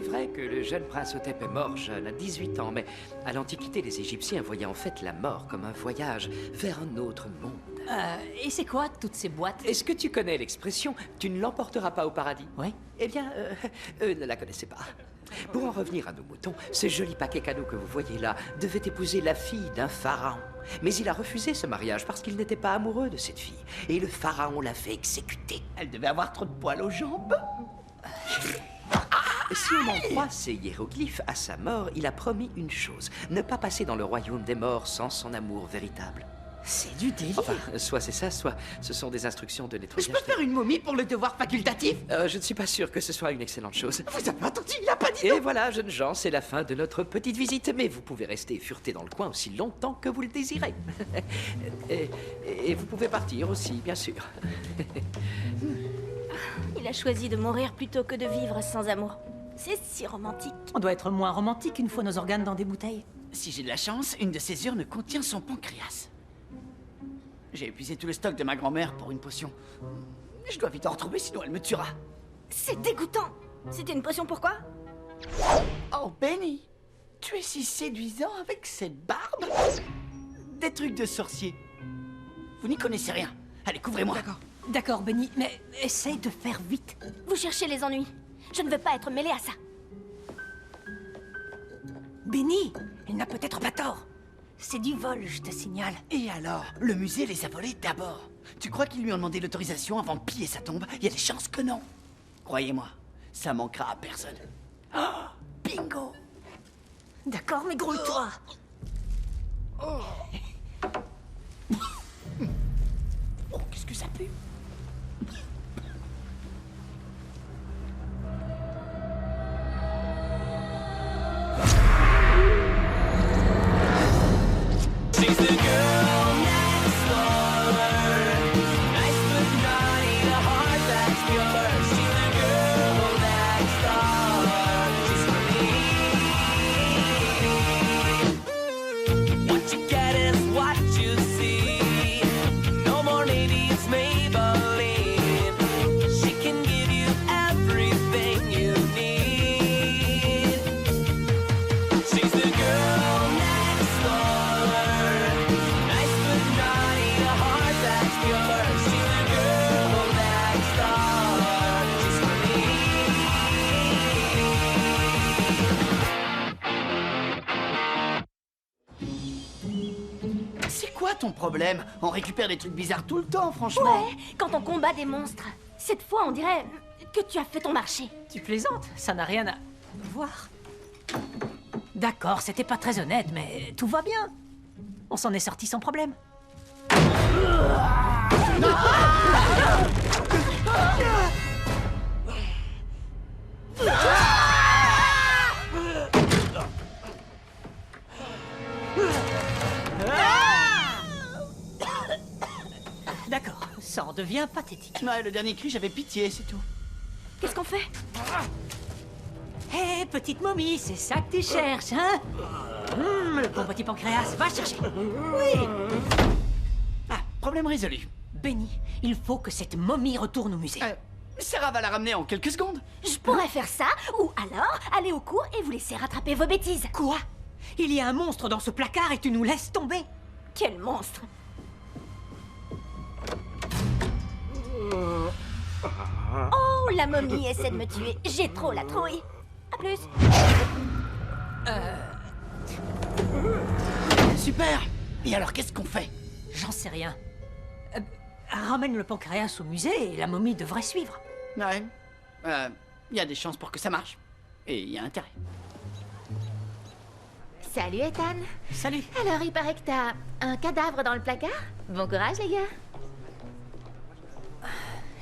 vrai que le jeune prince Hotep est mort jeune, à 18 ans, mais à l'Antiquité, les Égyptiens voyaient en fait la mort comme un voyage vers un autre monde. Et c'est quoi toutes ces boîtes? Est-ce que tu connais l'expression « tu ne l'emporteras pas au paradis » ? Oui. Eh bien, eux ne la connaissaient pas. Pour en revenir à nos moutons, ce joli paquet cadeau que vous voyez là devait épouser la fille d'un pharaon. Mais il a refusé ce mariage parce qu'il n'était pas amoureux de cette fille. Et le pharaon l'a fait exécuter. Elle devait avoir trop de poils aux jambes. Si on en croit ces hiéroglyphes, à sa mort, il a promis une chose, ne pas passer dans le royaume des morts sans son amour véritable. C'est du délire. Enfin, soit c'est ça, soit ce sont des instructions de nettoyage. Je peux faire une momie pour le devoir facultatif? Je ne suis pas sûr que ce soit une excellente chose. Vous avez entendu? Il a pas dit Et non. voilà, jeunes gens, c'est la fin de notre petite visite. Mais vous pouvez rester fureté dans le coin aussi longtemps que vous le désirez. et vous pouvez partir aussi, bien sûr. Il a choisi de mourir plutôt que de vivre sans amour. C'est si romantique. On doit être moins romantique une fois nos organes dans des bouteilles. Si j'ai de la chance, une de ces urnes contient son pancréas. J'ai épuisé tout le stock de ma grand-mère pour une potion. Je dois vite en retrouver, sinon elle me tuera. C'est dégoûtant. C'était une potion pourquoi? Oh, Benny, tu es si séduisant avec cette barbe. Des trucs de sorcier. Vous n'y connaissez rien. Allez, couvrez-moi. D'accord, Benny, mais essaye de faire vite. Vous cherchez les ennuis. Je ne veux pas être mêlée à ça. Benny, il n'a peut-être pas tort. C'est du vol, je te signale. Et alors, le musée les a volés d'abord. Tu crois qu'ils lui ont demandé l'autorisation avant de piller sa tombe? Il y a des chances que non. Croyez-moi, ça manquera à personne. Oh, bingo! D'accord, mais grouille-toi. Oh, qu'est-ce que ça pue? She's the girl next door. Nice but naughty, a heart that's pure. She's the girl next door. She's for me. What you get is what you see. No more ladies Maybelline. She can give you everything you need. She's the girl next door. Nice but naughty, a heart that's pure. She's the girl next door. She's for me. C'est quoi ton problème? On récupère des trucs bizarres tout le temps, franchement. Ouais, quand on combat des monstres. Cette fois, on dirait que tu as fait ton marché. Tu plaisantes, ça n'a rien à voir. D'accord, c'était pas très honnête, mais tout va bien. On s'en est sorti sans problème. D'accord, ça en devient pathétique. Ouais, le dernier cri, j'avais pitié, c'est tout. Qu'est-ce qu'on fait? Hé, petite momie, c'est ça que tu cherches, hein? Le bon petit pancréas, va chercher. Oui. Ah, problème résolu. Benny, il faut que cette momie retourne au musée. Sarah va la ramener en quelques secondes. Je pourrais faire ça, ou alors aller au cours et vous laisser rattraper vos bêtises. Quoi? Il y a un monstre dans ce placard et tu nous laisses tomber? Quel monstre! Oh, la momie essaie de me tuer. J'ai trop la trouille. À plus. Super. Et alors, qu'est-ce qu'on fait? J'en sais rien. Ramène le pancréas au musée et la momie devrait suivre. Ouais. Il y a des chances pour que ça marche. Et il y a intérêt. Salut Ethan. Salut. Alors, il paraît que t'as un cadavre dans le placard? Bon courage, les gars.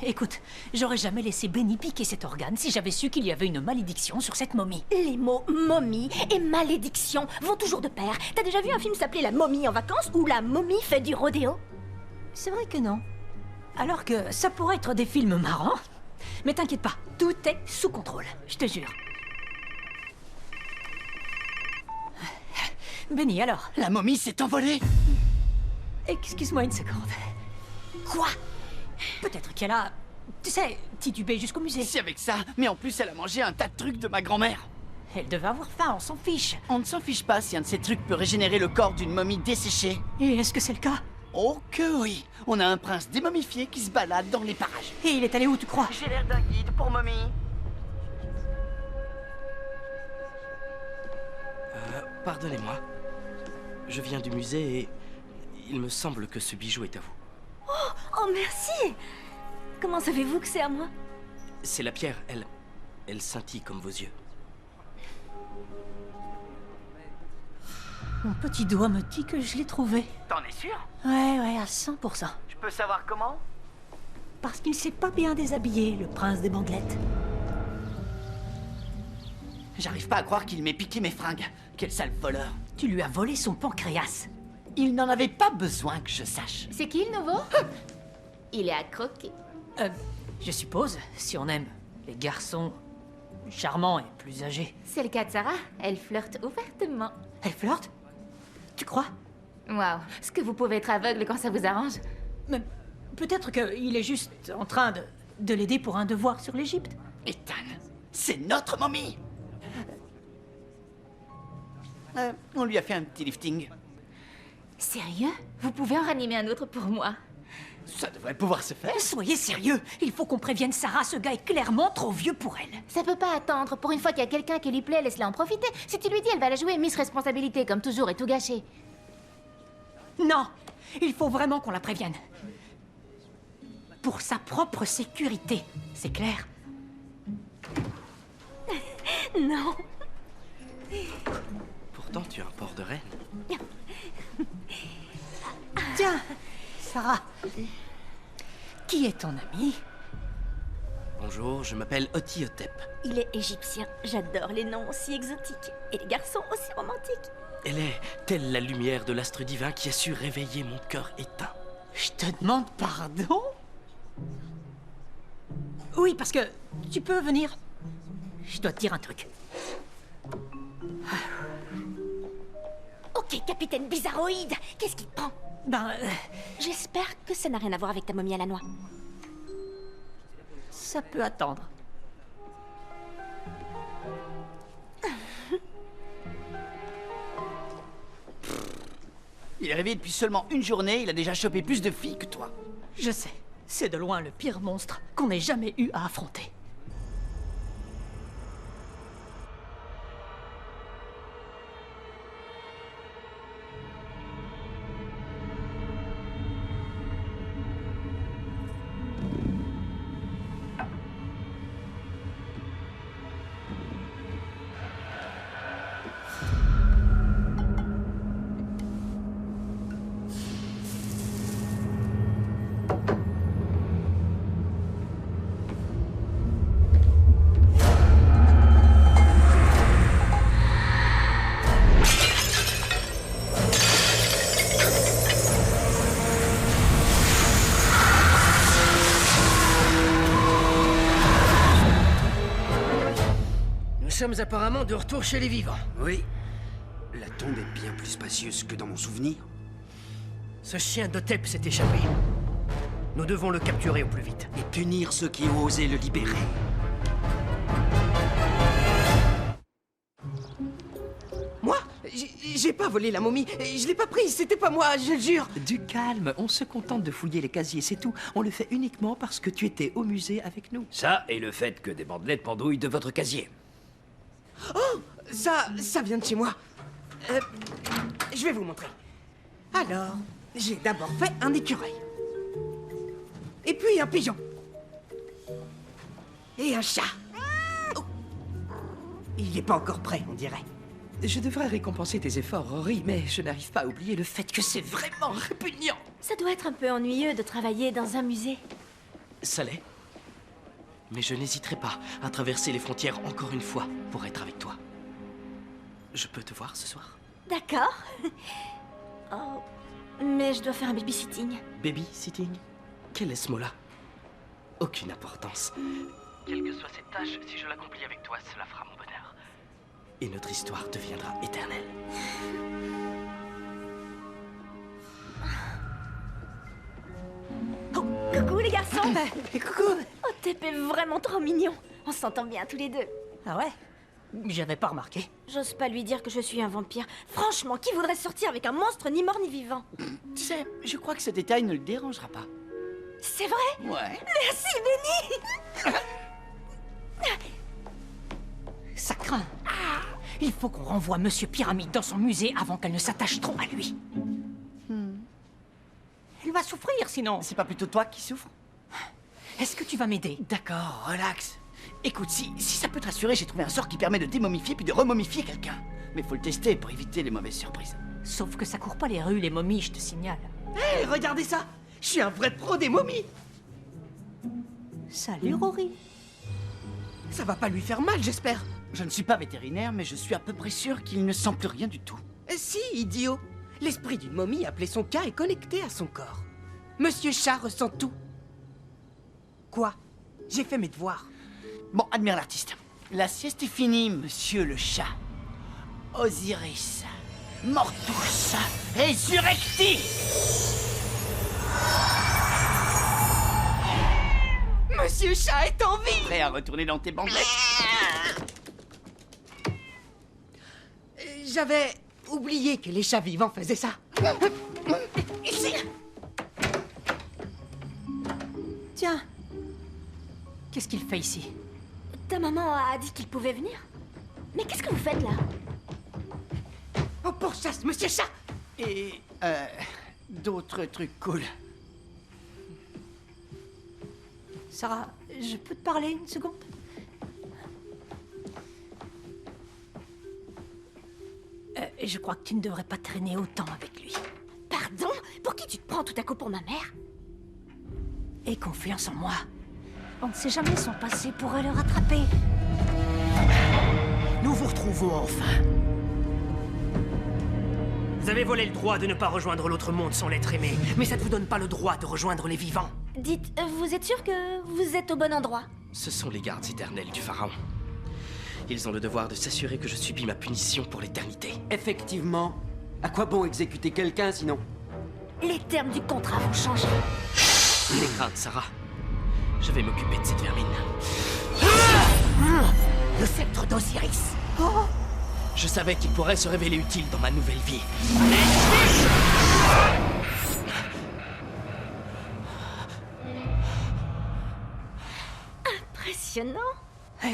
Écoute, j'aurais jamais laissé Benny piquer cet organe si j'avais su qu'il y avait une malédiction sur cette momie. Les mots momie et malédiction vont toujours de pair. T'as déjà vu un film s'appeler La momie en vacances où la momie fait du rodéo? C'est vrai que non. Alors que ça pourrait être des films marrants. Mais t'inquiète pas, tout est sous contrôle, je te jure. Benny, alors? La momie s'est envolée. Excuse-moi une seconde. Quoi? Peut-être qu'elle a, tu sais, titubé jusqu'au musée. Si avec ça, mais en plus elle a mangé un tas de trucs de ma grand-mère. Elle devait avoir faim, on s'en fiche. On ne s'en fiche pas si un de ces trucs peut régénérer le corps d'une momie desséchée. Et est-ce que c'est le cas? Oh que oui. On a un prince démomifié qui se balade dans les parages. Et il est allé où, tu crois? J'ai l'air d'un guide pour momie. Pardonnez-moi. Je viens du musée et il me semble que ce bijou est à vous. Oh, merci. Comment savez-vous que c'est à moi? C'est la pierre, elle scintille comme vos yeux. Mon petit doigt me dit que je l'ai trouvé. T'en es sûr? Ouais, à 100%. Je peux savoir comment? Parce qu'il s'est pas bien déshabillé, le prince des bandelettes. J'arrive pas à croire qu'il m'ait piqué mes fringues. Quel sale voleur. Tu lui as volé son pancréas. Il n'en avait pas besoin que je sache. C'est qui le nouveau? Il est à croquer. Je suppose, si on aime les garçons charmants et plus âgés. C'est le cas de Sarah. Elle flirte ouvertement. Elle flirte? Tu crois? Waouh, est-ce que vous pouvez être aveugle quand ça vous arrange? Mais peut-être qu'il est juste en train de l'aider pour un devoir sur l'Égypte. Ethan, c'est notre momie. On lui a fait un petit lifting. Sérieux? Vous pouvez en ranimer un autre pour moi? Ça devrait pouvoir se faire. Soyez sérieux, il faut qu'on prévienne Sarah, ce gars est clairement trop vieux pour elle. Ça peut pas attendre. Pour une fois qu'il y a quelqu'un qui lui plaît, laisse-la en profiter. Si tu lui dis, elle va la jouer Miss Responsabilité, comme toujours, et tout gâcher. Non, il faut vraiment qu'on la prévienne. Pour sa propre sécurité, c'est clair? Non. Pourtant, tu as un port de reine. Tiens, Sarah, qui est ton ami? Bonjour, je m'appelle Otiotep. Il est égyptien. J'adore les noms aussi exotiques. Et les garçons aussi romantiques. Elle est telle la lumière de l'astre divin qui a su réveiller mon cœur éteint. Je te demande pardon? Oui, parce que tu peux venir. Je dois te dire un truc. Ok, capitaine bizarroïde. Qu'est-ce qui te prend? J'espère que ça n'a rien à voir avec ta momie à la noix. Ça peut attendre. Il est réveillé depuis seulement une journée, il a déjà chopé plus de filles que toi. Je sais, c'est de loin le pire monstre qu'on ait jamais eu à affronter. Nous sommes apparemment de retour chez les vivants. Oui. La tombe est bien plus spacieuse que dans mon souvenir. Ce chien d'Otep s'est échappé. Nous devons le capturer au plus vite. Et punir ceux qui ont osé le libérer. Moi? J'ai pas volé la momie. Je l'ai pas prise, c'était pas moi, je le jure. Du calme, on se contente de fouiller les casiers, c'est tout. On le fait uniquement parce que tu étais au musée avec nous. Ça et le fait que des bandelettes pendouillent de votre casier. Oh, ça vient de chez moi. Je vais vous montrer. Alors, j'ai d'abord fait un écureuil. Et puis un pigeon. Et un chat. Oh. Il est pas encore prêt, on dirait. Je devrais récompenser tes efforts, Rory, mais je n'arrive pas à oublier le fait que c'est vraiment répugnant. Ça doit être un peu ennuyeux de travailler dans un musée. Ça l'est. Mais je n'hésiterai pas à traverser les frontières encore une fois pour être avec toi. Je peux te voir ce soir? D'accord. Oh, mais je dois faire un babysitting. Babysitting? Quel est ce mot-là? Aucune importance. Quelle que soit cette tâche, si je l'accomplis avec toi, cela fera mon bonheur. Et notre histoire deviendra éternelle. Oh, coucou les garçons. Coucou. Otep est vraiment trop mignon. On s'entend bien tous les deux. Ah ouais? J'avais pas remarqué. J'ose pas lui dire que je suis un vampire. Franchement, qui voudrait sortir avec un monstre ni mort ni vivant? Tu sais, je crois que ce détail ne le dérangera pas. C'est vrai? Ouais. Merci, Benny. Ça craint. Il faut qu'on renvoie Monsieur Pyramide dans son musée avant qu'elle ne s'attache trop à lui. Elle va souffrir sinon. C'est pas plutôt toi qui souffres? Est-ce que tu vas m'aider? D'accord, relax. Écoute, si ça peut te rassurer, j'ai trouvé un sort qui permet de démomifier puis de remomifier quelqu'un. Mais faut le tester pour éviter les mauvaises surprises. Sauf que ça court pas les rues, les momies, je te signale. Hé, regardez ça! Je suis un vrai pro des momies! Salut, Rory. Ça va pas lui faire mal, j'espère. Je ne suis pas vétérinaire, mais je suis à peu près sûr qu'il ne sent plus rien du tout. Si, idiot. L'esprit d'une momie appelé son cas est connecté à son corps. Monsieur Chat ressent tout. Quoi? J'ai fait mes devoirs. Bon, admire l'artiste. La sieste est finie, monsieur le chat. Osiris, Mortus, Resurrecti! Monsieur Chat est en vie! Prêt à retourner dans tes bandelettes? J'avais oublié que les chats vivants faisaient ça. Ici! Tiens. Qu'est-ce qu'il fait ici? Ta maman a dit qu'il pouvait venir. Mais qu'est-ce que vous faites là? On pourchasse Monsieur Chat! Et, d'autres trucs cool. Sarah, je peux te parler une seconde? Je crois que tu ne devrais pas traîner autant avec lui. Pardon? Pour qui tu te prends tout à coup pour ma mère? Aie confiance en moi. On ne sait jamais, son passé pourrait le rattraper. Nous vous retrouvons enfin. Vous avez volé le droit de ne pas rejoindre l'autre monde sans l'être aimé, mais ça ne vous donne pas le droit de rejoindre les vivants. Dites, vous êtes sûr que vous êtes au bon endroit? Ce sont les gardes éternels du pharaon. Ils ont le devoir de s'assurer que je subis ma punition pour l'éternité. Effectivement. À quoi bon exécuter quelqu'un sinon? Les termes du contrat vont changer. Les craintes, Sarah. Je vais m'occuper de cette vermine. Le sceptre d'Osiris. Je savais qu'il pourrait se révéler utile dans ma nouvelle vie. Impressionnant.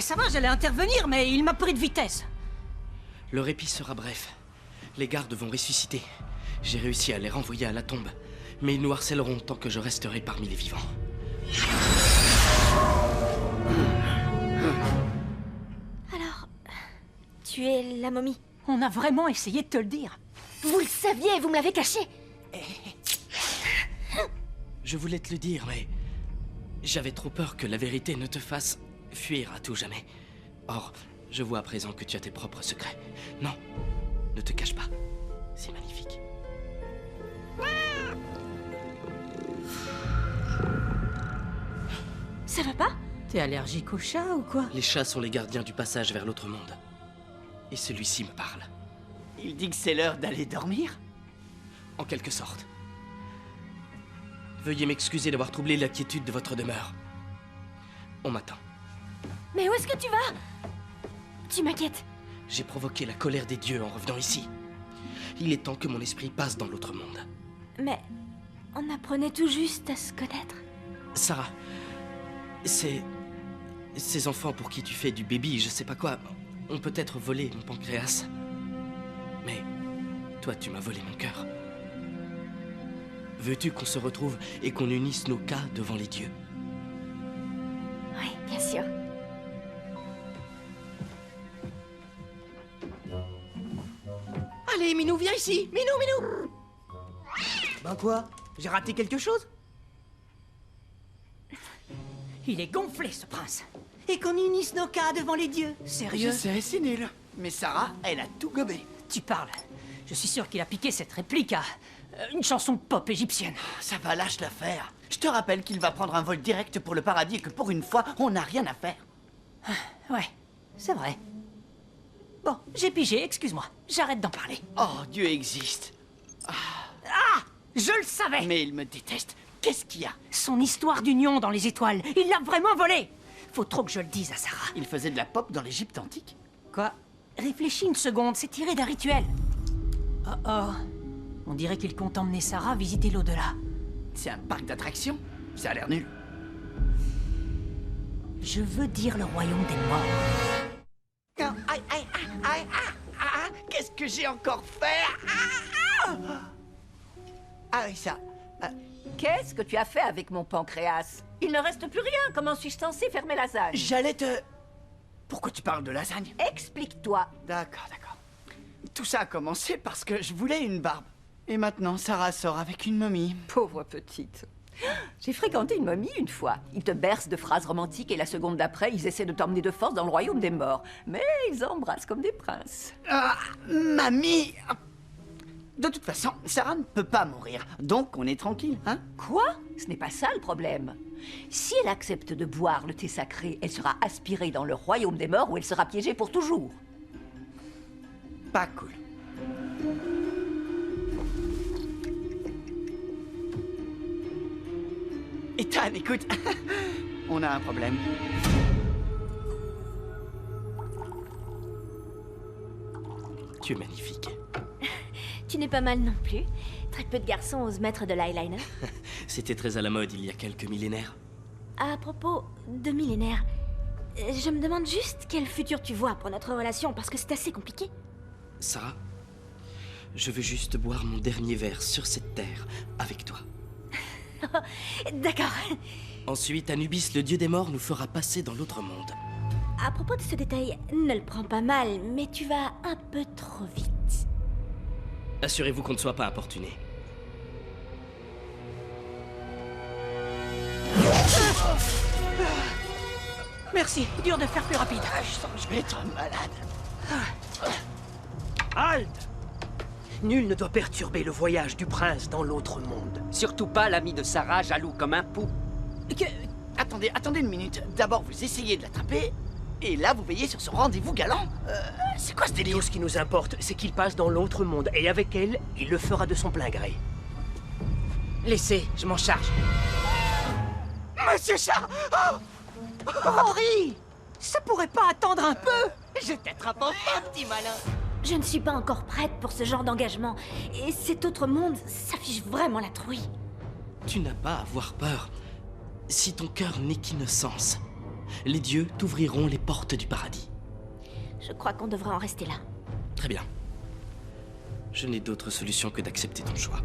Ça va, j'allais intervenir, mais il m'a pris de vitesse. Le répit sera bref. Les gardes vont ressusciter. J'ai réussi à les renvoyer à la tombe. Mais ils nous harcèleront tant que je resterai parmi les vivants. Alors, tu es la momie. On a vraiment essayé de te le dire. Vous le saviez et vous me l'avez caché. Je voulais te le dire, mais... j'avais trop peur que la vérité ne te fasse fuir à tout jamais. Or, je vois à présent que tu as tes propres secrets. Non, ne te cache pas. C'est magnifique. Ça va pas? T'es allergique aux chats ou quoi? Les chats sont les gardiens du passage vers l'autre monde. Et celui-ci me parle. Il dit que c'est l'heure d'aller dormir? En quelque sorte. Veuillez m'excuser d'avoir troublé la quiétude de votre demeure. On m'attend. Mais où est-ce que tu vas? Tu m'inquiètes. J'ai provoqué la colère des dieux en revenant ici. Il est temps que mon esprit passe dans l'autre monde. Mais on apprenait tout juste à se connaître. Sarah, ces enfants pour qui tu fais du baby, je sais pas quoi, ont peut-être volé mon pancréas. Mais toi, tu m'as volé mon cœur. Veux-tu qu'on se retrouve et qu'on unisse nos cas devant les dieux? Oui, bien sûr. Allez, Minou, viens ici. Minou. Ben quoi? J'ai raté quelque chose? Il est gonflé, ce prince. Et qu'on unisse nos cas devant les dieux. Sérieux? Je sais, c'est nul. Mais Sarah, elle a tout gobé. Tu parles. Je suis sûr qu'il a piqué cette réplique à une chanson pop égyptienne. Ça va, lâche l'affaire. Je te rappelle qu'il va prendre un vol direct pour le paradis et que pour une fois, on n'a rien à faire. Ouais, c'est vrai. Bon, j'ai pigé, excuse-moi. J'arrête d'en parler. Oh, Dieu existe. Ah! Je le savais! Mais il me déteste. Qu'est-ce qu'il y a? Son histoire d'union dans les étoiles, il l'a vraiment volée! Faut trop que je le dise à Sarah. Il faisait de la pop dans l'Égypte antique? Quoi? Réfléchis une seconde, c'est tiré d'un rituel. Oh oh. On dirait qu'il compte emmener Sarah visiter l'au-delà. C'est un parc d'attractions? Ça a l'air nul. Je veux dire le royaume des morts. Aïe, aïe, aïe, qu'est-ce que j'ai encore fait? Ah oui, ça. Qu'est-ce que tu as fait avec mon pancréas? Il ne reste plus rien. Comment suis-je censé faire mes lasagnes? J'allais te... Pourquoi tu parles de lasagne? Explique-toi. D'accord, d'accord. Tout ça a commencé parce que je voulais une barbe. Et maintenant, Sarah sort avec une momie. Pauvre petite. J'ai fréquenté une momie une fois. Ils te bercent de phrases romantiques et la seconde d'après, ils essaient de t'emmener de force dans le royaume des morts. Mais ils embrassent comme des princes. Ah, mamie! De toute façon, Sarah ne peut pas mourir. Donc, on est tranquille, hein? Quoi? Ce n'est pas ça le problème. Si elle accepte de boire le thé sacré, elle sera aspirée dans le royaume des morts où elle sera piégée pour toujours. Pas cool. Ethan, écoute, on a un problème. Tu es magnifique. Tu n'es pas mal non plus. Très peu de garçons osent mettre de l'eyeliner. C'était très à la mode il y a quelques millénaires. À propos de millénaires, je me demande juste quel futur tu vois pour notre relation, parce que c'est assez compliqué. Sarah, je veux juste boire mon dernier verre sur cette terre avec toi. D'accord. Ensuite, Anubis, le dieu des morts, nous fera passer dans l'autre monde. À propos de ce détail, ne le prends pas mal, mais tu vas un peu trop vite. Assurez-vous qu'on ne soit pas importuné. Merci, dur de faire plus rapide. Je sens que je vais être malade. Halte! Nul ne doit perturber le voyage du prince dans l'autre monde. Surtout pas l'ami de Sarah, jaloux comme un pou. Attendez une minute. D'abord, vous essayez de l'attraper, et là, vous veillez sur son rendez-vous galant. C'est quoi ce délire? Tout ce qui nous importe, c'est qu'il passe dans l'autre monde, et avec elle, il le fera de son plein gré. Laissez, je m'en charge. Monsieur Chat! Henri! Ça pourrait pas attendre un peu? Je t'attrape enfin, petit malin! Je ne suis pas encore prête pour ce genre d'engagement, et cet autre monde s'affiche vraiment la trouille. Tu n'as pas à avoir peur. Si ton cœur n'est qu'innocence, les dieux t'ouvriront les portes du paradis. Je crois qu'on devrait en rester là. Très bien. Je n'ai d'autre solution que d'accepter ton choix.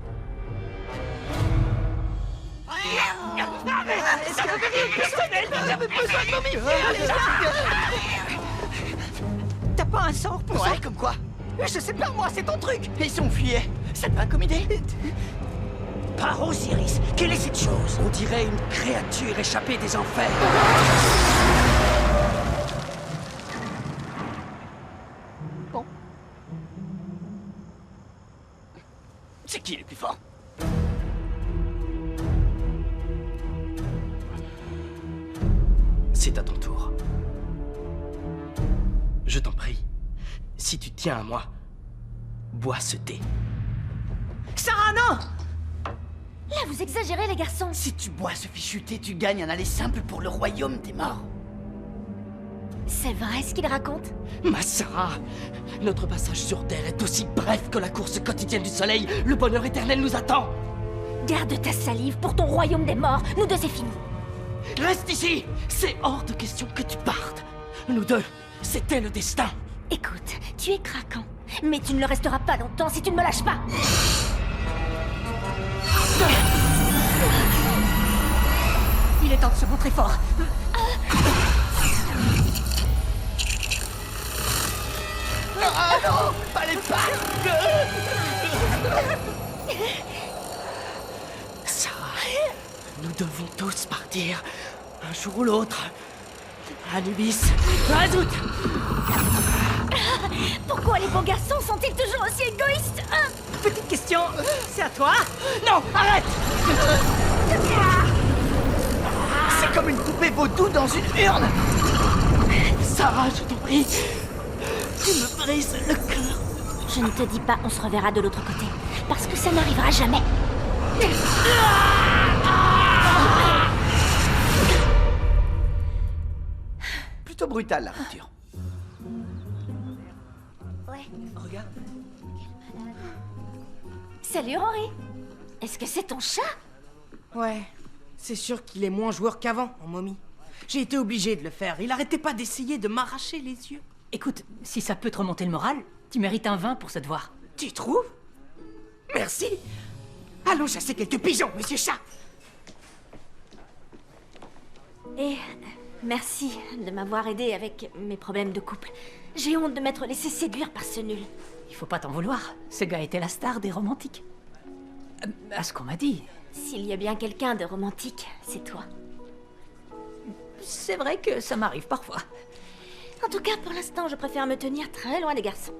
T'as pas un sort pour ça? Ouais, comme quoi? Je sais pas, moi, c'est ton truc. Et si on fuyait? Ça te va comme idée? Par Osiris, quelle est cette chose? On dirait une créature échappée des enfers. Bon. C'est qui le plus fort? C'est à ton tour. Je t'en prie, si tu tiens à moi, bois ce thé. Sarah, non! Là, vous exagérez, les garçons. Si tu bois ce fichu thé, tu gagnes un aller simple pour le royaume des morts. C'est vrai ce qu'il raconte? Ma Sarah, notre passage sur Terre est aussi bref que la course quotidienne du soleil. Le bonheur éternel nous attend. Garde ta salive pour ton royaume des morts. Nous deux, c'est fini. Reste ici. C'est hors de question que tu partes. Nous deux, c'était le destin. Écoute, tu es craquant. Mais tu ne le resteras pas longtemps si tu ne me lâches pas. Il est temps de se montrer fort. Ah non! Pas les pattes! Sarah, nous devons tous partir. Un jour ou l'autre. Anubis, Azout! Pourquoi les bons garçons sont-ils toujours aussi égoïstes, hein? Petite question, c'est à toi? Non, arrête! C'est comme une poupée vaudou dans une urne! Sarah, je t'en prie. Tu me brises le cœur. Je ne te dis pas on se reverra de l'autre côté, parce que ça n'arrivera jamais. Plutôt brutale, l'aventure. Ouais. Regarde. Salut Rory. Est-ce que c'est ton chat? Ouais, c'est sûr qu'il est moins joueur qu'avant, en momie. J'ai été obligé de le faire. Il arrêtait pas d'essayer de m'arracher les yeux. Écoute, si ça peut te remonter le moral, tu mérites un vin pour ce devoir. Tu trouves? Merci. Allons chasser quelques pigeons, monsieur chat. Et merci de m'avoir aidé avec mes problèmes de couple. J'ai honte de m'être laissé séduire par ce nul. Il faut pas t'en vouloir. Ce gars était la star des romantiques. À ce qu'on m'a dit. S'il y a bien quelqu'un de romantique, c'est toi. C'est vrai que ça m'arrive parfois. En tout cas, pour l'instant, je préfère me tenir très loin des garçons.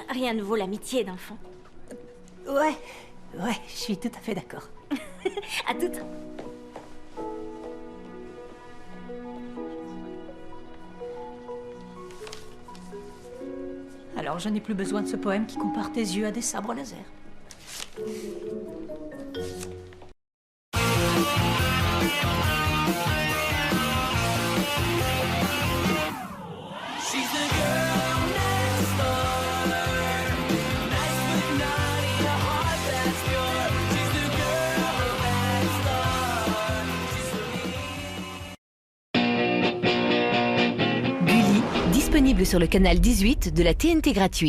Rien ne vaut l'amitié, dans le fond. Ouais, je suis tout à fait d'accord. À toutes. Alors je n'ai plus besoin de ce poème qui compare tes yeux à des sabres laser. She's the girl next door. Nice but naughty, a heart that's pure. She's the girl next door. She's for me. Gulli, disponible sur le canal 18 de la TNT gratuit.